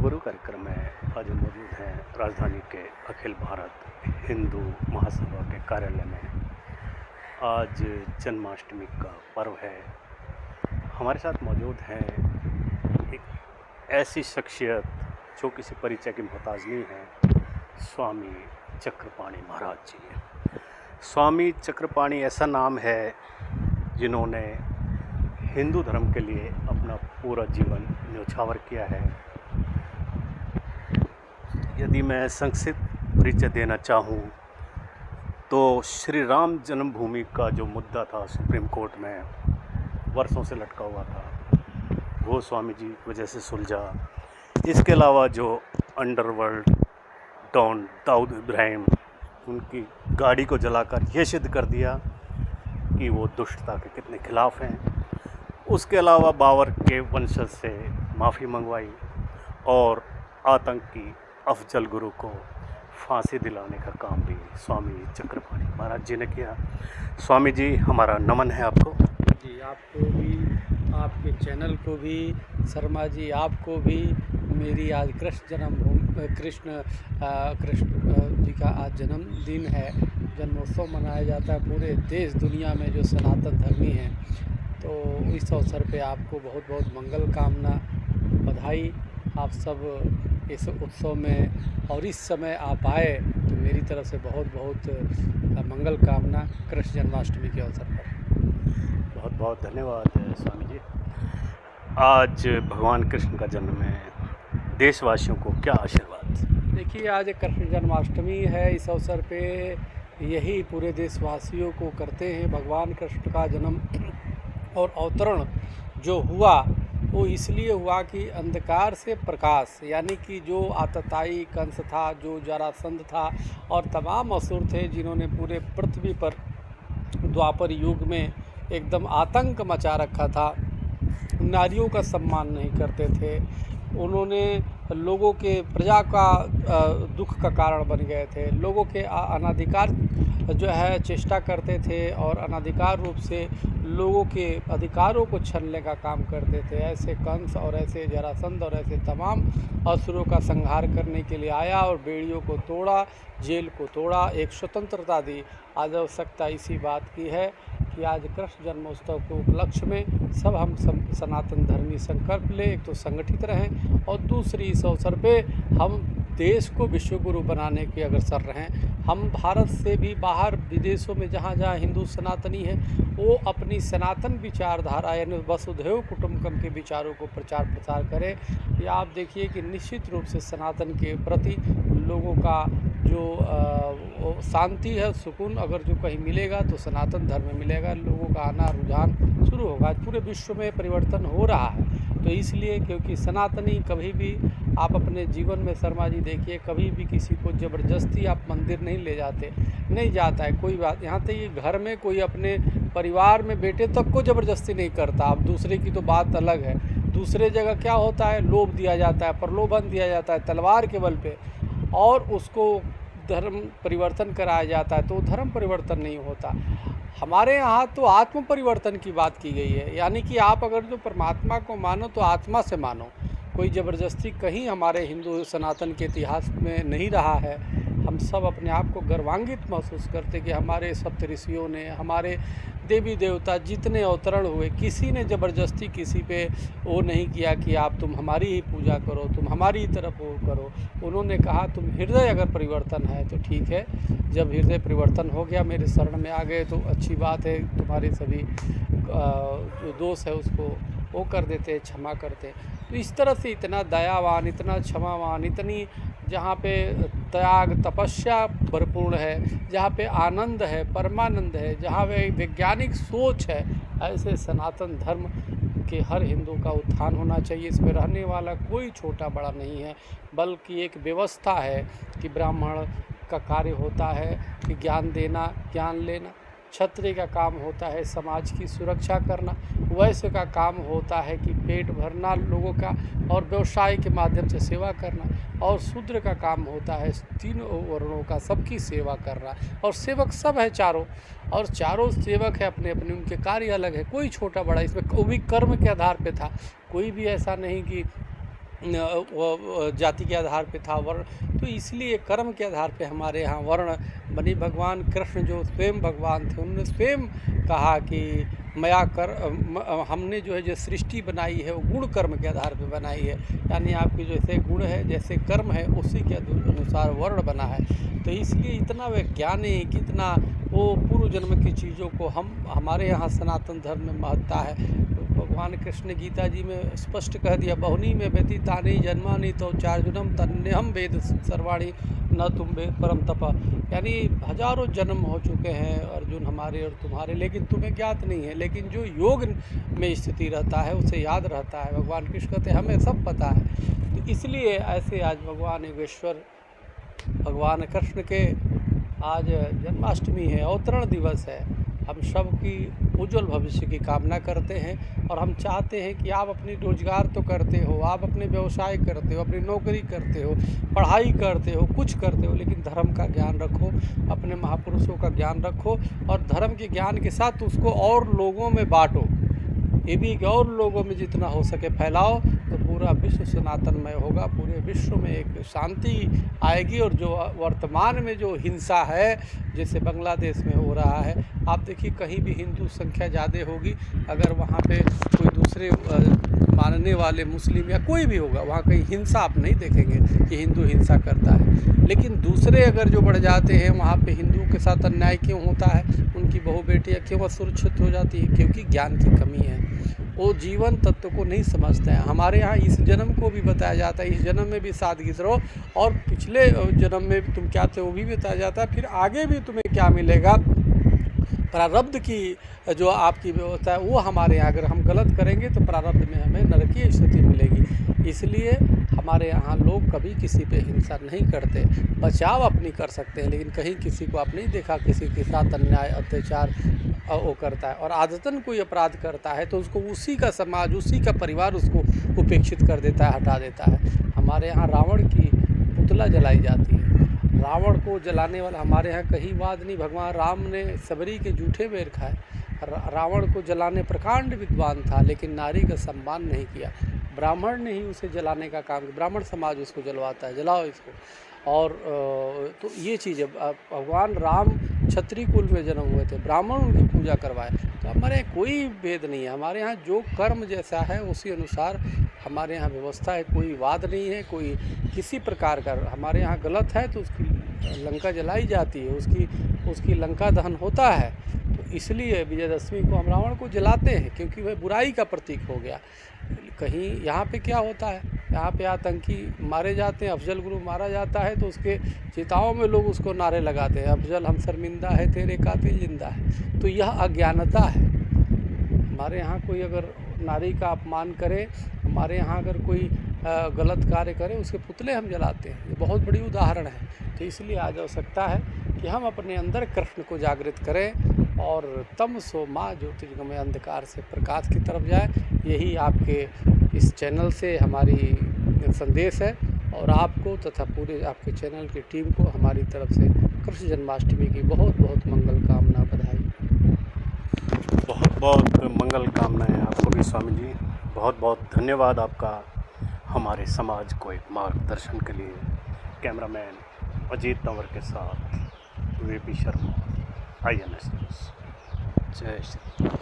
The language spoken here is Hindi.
गुरु कार्यक्रम में आज हम मौजूद हैं राजधानी के अखिल भारत हिंदू महासभा के कार्यालय में। आज जन्माष्टमी का पर्व है। हमारे साथ मौजूद हैं एक ऐसी शख्सियत जो किसी परिचय की मोहताज नहीं है, स्वामी चक्रपाणी महाराज जी। स्वामी चक्रपाणी ऐसा नाम है जिन्होंने हिंदू धर्म के लिए अपना पूरा जीवन न्योछावर किया है। यदि मैं संक्षिप्त परिचय देना चाहूँ तो श्री राम जन्मभूमि का जो मुद्दा था सुप्रीम कोर्ट में वर्षों से लटका हुआ था, वो स्वामी जी की वजह से सुलझा। इसके अलावा जो अंडरवर्ल्ड डॉन दाऊद इब्राहिम, उनकी गाड़ी को जलाकर ये सिद्ध कर दिया कि वो दुष्टता के कितने खिलाफ़ हैं। उसके अलावा बाबर के वंशज से माफ़ी मंगवाई और आतंकी अफजल गुरु को फांसी दिलाने का काम भी स्वामी चक्रपाणी महाराज जी ने किया। स्वामी जी, हमारा नमन है आपको। जी, आपको भी, आपके चैनल को भी, शर्मा जी आपको भी मेरी आज कृष्ण जी का आज जन्मदिन है। जन्मोत्सव मनाया जाता है पूरे देश दुनिया में जो सनातन धर्मी हैं। तो इस अवसर पे आपको बहुत बहुत मंगल कामना, बधाई। आप सब इस उत्सव में और इस समय आप आए तो मेरी तरफ से बहुत बहुत मंगल कामना कृष्ण जन्माष्टमी के अवसर पर। बहुत बहुत धन्यवाद स्वामी जी। आज भगवान कृष्ण का जन्म है, देशवासियों को क्या आशीर्वाद? देखिए, आज कृष्ण जन्माष्टमी है। इस अवसर पे यही पूरे देशवासियों को करते हैं। भगवान कृष्ण का जन्म और अवतरण जो हुआ वो इसलिए हुआ कि अंधकार से प्रकाश, यानी कि जो आतताई कंस था, जो जरासंध था और तमाम असुर थे जिन्होंने पूरे पृथ्वी पर द्वापर युग में एकदम आतंक मचा रखा था, नारियों का सम्मान नहीं करते थे, उन्होंने लोगों के प्रजा का दुख का कारण बन गए थे, लोगों के अनाधिकार जो है चेष्टा करते थे और अनाधिकार रूप से लोगों के अधिकारों को छीनने का काम करते थे। ऐसे कंस और ऐसे जरासंध और ऐसे तमाम असुरों का संहार करने के लिए आया और बेड़ियों को तोड़ा, जेल को तोड़ा, एक स्वतंत्रता दी। आज आवश्यकता इसी बात की है कि आज कृष्ण जन्मोत्सव के उपलक्ष्य में सब हम सनातन धर्मी संकल्प लें, एक तो संगठित रहें और दूसरी इस अवसर पे हम देश को विश्वगुरु बनाने के अग्रसर रहें। हम भारत से भी बाहर विदेशों में जहाँ जहाँ हिंदू सनातनी हैं वो अपनी सनातन विचारधारा यानी वसुधैव कुटुंबकम के विचारों को प्रचार प्रसार करें। ये आप देखिए कि निश्चित रूप से सनातन के प्रति लोगों का जो शांति है, सुकून अगर जो कहीं मिलेगा तो सनातन धर्म में मिलेगा। लोगों का आना रुझान शुरू होगा। पूरे विश्व में परिवर्तन हो रहा है। तो इसलिए क्योंकि सनातनी कभी भी आप अपने जीवन में, शर्मा जी देखिए, कभी भी किसी को ज़बरदस्ती आप मंदिर नहीं ले जाते, नहीं जाता है कोई बात। यहाँ तक कि घर में कोई अपने परिवार में बेटे तक को ज़बरदस्ती नहीं करता। अब दूसरे की तो बात अलग है। दूसरे जगह क्या होता है, लोभ दिया जाता है, प्रलोभन दिया जाता है तलवार के बल पे और उसको धर्म परिवर्तन कराया जाता है, तो धर्म परिवर्तन नहीं होता। हमारे यहाँ तो आत्म परिवर्तन की बात की गई है, यानी कि आप अगर जो परमात्मा को मानो तो आत्मा से मानो। कोई ज़बरदस्ती कहीं हमारे हिंदू सनातन के इतिहास में नहीं रहा है। हम सब अपने आप को गर्वान्वित महसूस करते कि हमारे सप्त ऋषियों ने, हमारे देवी देवता जितने अवतरण हुए, किसी ने ज़बरदस्ती किसी पे वो नहीं किया कि आप तुम हमारी ही पूजा करो, तुम हमारी तरफ वो करो। उन्होंने कहा तुम हृदय अगर परिवर्तन है तो ठीक है। जब हृदय परिवर्तन हो गया, मेरे शरण में आ गए तो अच्छी बात है। तुम्हारे सभी जो दोष है उसको वो कर देते, क्षमा करते। तो इस तरह से इतना दयावान, इतना क्षमावान, इतनी जहाँ पे त्याग तपस्या भरपूर्ण है, जहाँ पे आनंद है, परमानंद है, जहाँ पे वैज्ञानिक सोच है, ऐसे सनातन धर्म के हर हिंदू का उत्थान होना चाहिए। इसमें रहने वाला कोई छोटा बड़ा नहीं है, बल्कि एक व्यवस्था है कि ब्राह्मण का कार्य होता है कि ज्ञान देना, ज्ञान लेना। क्षत्रिय का काम होता है समाज की सुरक्षा करना। वैश्य का काम होता है कि पेट भरना लोगों का और व्यवसाय के माध्यम से सेवा करना। और शूद्र का काम होता है तीनों वर्णों का सबकी सेवा करना। और सेवक सब है चारों, और चारों सेवक है अपने अपने, उनके कार्य अलग है, कोई छोटा बड़ा इसमें। वो भी कर्म के आधार पे था, कोई भी ऐसा नहीं कि जाति के आधार पे था वर्ण, तो इसलिए कर्म के आधार पे हमारे यहाँ वर्ण बनी। भगवान कृष्ण जो स्वयं भगवान थे, उन्होंने स्वयं कहा कि हमने जो है जो सृष्टि बनाई है वो गुण कर्म के आधार पे बनाई है, यानी आपके जैसे गुण है जैसे कर्म है उसी के अनुसार वर्ण बना है। तो इसलिए इतना वैज्ञानिक, इतना वो पूर्व जन्म की चीज़ों को हमारे यहाँ सनातन धर्म में महत्ता है। भगवान कृष्ण ने गीता जी में स्पष्ट कह दिया, बहुनी में व्यतीतानि जन्मानि तो चार्जुनम तन्यहम वेद सर्वाणि न तुम वेद परम तप, यानी हजारों जन्म हो चुके हैं अर्जुन हमारे और तुम्हारे, लेकिन तुम्हें ज्ञात नहीं है। लेकिन जो योग में स्थिति रहता है उसे याद रहता है। भगवान कृष्ण कहते हैं हमें सब पता है। तो इसलिए ऐसे आज भगवान योगेश्वर भगवान कृष्ण के आज जन्माष्टमी है, अवतरण दिवस है। हम सब की उज्जवल भविष्य की कामना करते हैं और हम चाहते हैं कि आप अपनी रोजगार तो करते हो, आप अपने व्यवसाय करते हो, अपनी नौकरी करते हो, पढ़ाई करते हो, कुछ करते हो, लेकिन धर्म का ज्ञान रखो, अपने महापुरुषों का ज्ञान रखो और धर्म के ज्ञान के साथ उसको और लोगों में बांटो। ये भी कि और लोगों में जितना हो सके फैलाओ, तो पूरा विश्व सनातनमय होगा, पूरे विश्व में एक शांति आएगी। और जो वर्तमान में जो हिंसा है, जैसे बांग्लादेश में हो रहा है, आप देखिए कहीं भी हिंदू संख्या ज़्यादा होगी, अगर वहाँ पे कोई दूसरे मानने वाले मुस्लिम या कोई भी होगा, वहाँ कहीं हिंसा आप नहीं देखेंगे कि हिंदू हिंसा करता है। लेकिन दूसरे अगर जो बढ़ जाते हैं, वहाँ पे हिंदुओं के साथ अन्याय क्यों होता है, उनकी बहु बेटियाँ क्यों असुरक्षित हो जाती है? क्योंकि ज्ञान की कमी है, वो जीवन तत्व को नहीं समझते हैं। हमारे यहाँ इस जन्म को भी बताया जाता है, इस जन्म में भी सादगी से रहो और पिछले जन्म में तुम क्या थे वो भी बताया जाता है, फिर आगे भी तुम्हें क्या मिलेगा, प्रारब्ध की जो आपकी व्यवस्था है वो हमारे यहाँ, अगर हम गलत करेंगे तो प्रारब्ध में हमें नरकीय स्थिति मिलेगी। इसलिए हमारे यहाँ लोग कभी किसी पे हिंसा नहीं करते, बचाव अपनी कर सकते हैं, लेकिन कहीं किसी को आप नहीं देखा किसी के साथ अन्याय अत्याचार वो करता है। और आदतन कोई अपराध करता है तो उसको उसी का समाज, उसी का परिवार उसको उपेक्षित कर देता है, हटा देता है। हमारे यहाँ रावण की पुतला जलाई जाती है, रावण को जलाने वाला हमारे यहाँ कहीं वाद नहीं। भगवान राम ने सबरी के जूठे बेर खाए, रावण को जलाने प्रकांड विद्वान था, लेकिन नारी का सम्मान नहीं किया। ब्राह्मण ने ही उसे जलाने का काम किया, ब्राह्मण समाज उसको जलवाता है, जलाओ इसको। और तो ये चीज़ है, भगवान राम क्षत्रिय कुल में जन्म हुए थे, ब्राह्मण उनकी पूजा करवाए। तो हमारे यहाँ कोई भेद नहीं है, हमारे यहाँ जो कर्म जैसा है उसी अनुसार हमारे यहाँ व्यवस्था है, कोई वाद नहीं है, कोई किसी प्रकार का हमारे यहाँ गलत है तो उसकी लंका जलाई जाती है, उसकी लंका दहन होता है। तो इसलिए विजयदशमी को हम रावण को जलाते हैं, क्योंकि वह बुराई का प्रतीक हो गया। कहीं यहाँ पे क्या होता है, यहाँ पे आतंकी मारे जाते हैं, अफजल गुरु मारा जाता है तो उसके चिताओं में लोग उसको नारे लगाते हैं, अफजल हम शर्मिंदा है, तेरे कातिल जिंदा है। तो यह अज्ञानता है। हमारे यहाँ कोई अगर नारी का अपमान करे, हमारे यहाँ अगर कोई गलत कार्य करे, उसके पुतले हम जलाते हैं। ये बहुत बड़ी उदाहरण है। तो इसलिए आज आवश्यकता है कि हम अपने अंदर कृष्ण को जागृत करें और तम सो माँ ज्योतिर्गमय अंधकार से प्रकाश की तरफ जाए। यही आपके इस चैनल से हमारी संदेश है और आपको तथा पूरे आपके चैनल की टीम को हमारी तरफ से कृष्ण जन्माष्टमी की बहुत बहुत मंगल कामना, बधाई। बहुत बहुत मंगल कामनाएं आपको भी स्वामी जी। बहुत बहुत धन्यवाद आपका हमारे समाज को एक मार्गदर्शन के लिए। कैमरामैन अजीत तंवर के साथ वीपी शर्मा, INS न्यूज़। जय श्री राम।